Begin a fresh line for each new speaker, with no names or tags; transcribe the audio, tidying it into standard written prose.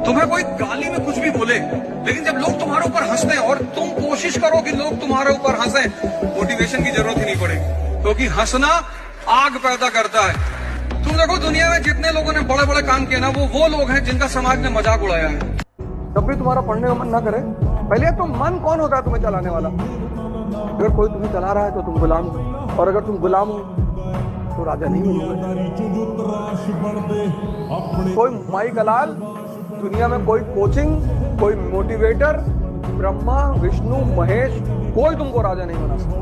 तुम्हें कोई गाली में कुछ भी बोले, लेकिन जब लोग तुम्हारे ऊपर हंसते हैं और तुम कोशिश करो कि लोग तुम्हारे ऊपर हंसे, मोटिवेशन की जरूरत ही नहीं पड़ेगी, क्योंकि हंसना आग पैदा करता है। तुम देखो दुनिया में जितने लोगों ने बड़े बड़े काम किए ना, वो लोग हैं जिनका समाज ने मजाक उड़ाया है।
जब भी तुम्हारा पढ़ने का मन ना करे, पहले तो मन कौन होता है तुम्हें चलाने वाला? अगर कोई तुम्हें चला रहा है तो तुम गुलाम हो, और अगर तुम गुलाम हो तो राजा नहीं बनोगे। कोई माई कलाल, दुनिया में कोई कोचिंग, कोई मोटिवेटर, ब्रह्मा विष्णु महेश, कोई तुमको राजा नहीं बना सकता।